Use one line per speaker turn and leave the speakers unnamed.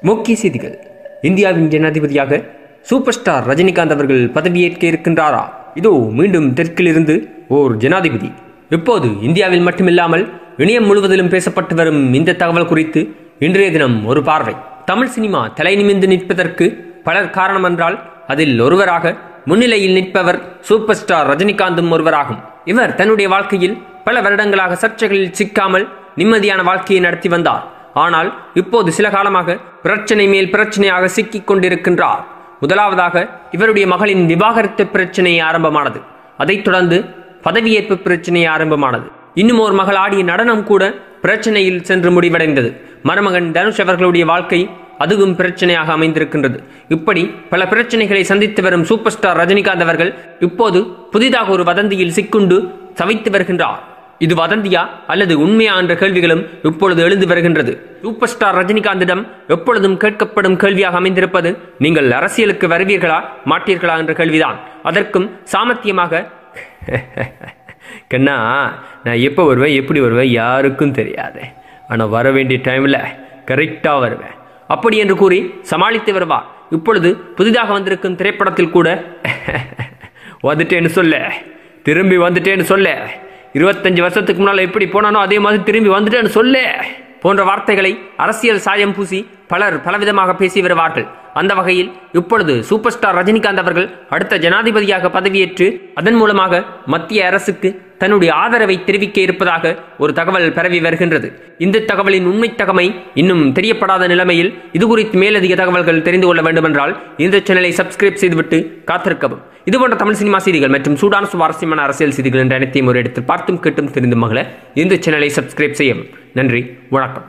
முக்கிய செய்திகள். இந்தியாவின் ஜனாதிபதியாக சூப்பர் ஸ்டார் ரஜினிகாந்த் அவர்கள் பதவியேற்க இருக்கின்றாரா? இதோ மீண்டும் தெற்கிலிருந்து ஓர் ஜனாதிபதி. இப்போது இந்தியாவில் மட்டுமில்லாமல் இணையம் முழுவதிலும் பேசப்பட்டு வரும் இந்த தகவல் குறித்து இன்றைய தினம் ஒரு பார்வை. தமிழ் சினிமா தலை நிமிர்ந்து நிற்பதற்கு பலர் காரணம் என்றால் அதில் ஒருவராக முன்னிலையில் நிற்பவர் சூப்பர் ஸ்டார் ரஜினிகாந்தும் ஒருவராகும். இவர் தன்னுடைய வாழ்க்கையில் பல வருடங்களாக சர்ச்சைகளில் சிக்காமல் நிம்மதியான வாழ்க்கையை நடத்தி வந்தார். ஆனால் இப்போது சில காலமாக பிரச்சனை மேல் பிரச்சனையாக சிக்கிக் கொண்டிருக்கின்றார். முதலாவதாக இவருடைய மகளின் விவாகரத்து பிரச்சனை ஆரம்பமானது. அதைத் தொடர்ந்து பதவியேற்பு பிரச்சனை ஆரம்பமானது. இன்னும் ஒரு மகள் ஆடிய நடனம் கூட பிரச்சனையில் சென்று முடிவடைந்தது. மருமகன் தனுஷ் அவர்களுடைய வாழ்க்கை அதுவும் பிரச்சனையாக அமைந்திருக்கின்றது. இப்படி பல பிரச்சனைகளை சந்தித்து வரும் சூப்பர் ஸ்டார் ரஜினிகாந்த் அவர்கள் இப்போது புதிதாக ஒரு வதந்தியில் சிக்குண்டு தவித்து வருகின்றார். இது வதந்தியா அல்லது உண்மையா என்ற கேள்விகளும் இப்பொழுது எழுந்து வருகின்றது. சூப்பர் ஸ்டார் ரஜினிகாந்திடம் எப்பொழுதும் கேட்கப்படும் கேள்வியாக அமைந்திருப்பது, நீங்கள் அரசியலுக்கு வருவீர்களா மாட்டீர்களா என்ற கேள்விதான். அதற்கும் சாமர்த்தியமாக கண்ணா, நான் எப்போ வருவேன் எப்படி வருவேன் யாருக்கும் தெரியாது, ஆனால் வர வேண்டிய டைமில் கரெக்டாக வருவேன் அப்படி என்று கூறி சமாளித்து வருவார். இப்பொழுது புதிதாக வந்திருக்கும் திரைப்படத்தில் கூட வந்துட்டேன்னு சொல்ல, திரும்பி வந்துட்டேன்னு சொல்ல, 25 வருஷத்துக்கு முன்னால் எப்படி போனானோ அதே மாதிரி திரும்பி வந்துட்டேன்னு சொல்ல போன்ற வார்த்தைகளை அரசியல் சாயம் பூசி பலர் பலவிதமாக பேசி வருவார்கள். அந்த வகையில் இப்பொழுது சூப்பர் ஸ்டார் ரஜினிகாந்த் அவர்கள் அடுத்த ஜனாதிபதியாக பதவியேற்று அதன் மூலமாக மத்திய அரசுக்கு தன்னுடைய ஆதரவை தெரிவிக்க இருப்பதாக ஒரு தகவல் பரவி வருகின்றது. இந்த தகவலின் உண்மை தகமை இன்னும் தெரியப்படாத நிலைமையில் இது குறித்து மேலதிக தகவல்கள் தெரிந்து கொள்ள வேண்டுமென்றால் இந்த சேனலை சப்ஸ்கிரைப் செய்துவிட்டு காத்திருக்கவும். இதுபோன்ற தமிழ் சினிமா செய்திகள் மற்றும் சூடான சுவாரஸ்யமான அரசியல் செய்திகள் என்ற அனைத்தையும் ஒரு இடத்தில் பார்த்தும் கேட்டும் தெரிந்து மகள இந்த சேனலை சப்ஸ்கிரைப் செய்யவும். நன்றி, வணக்கம்.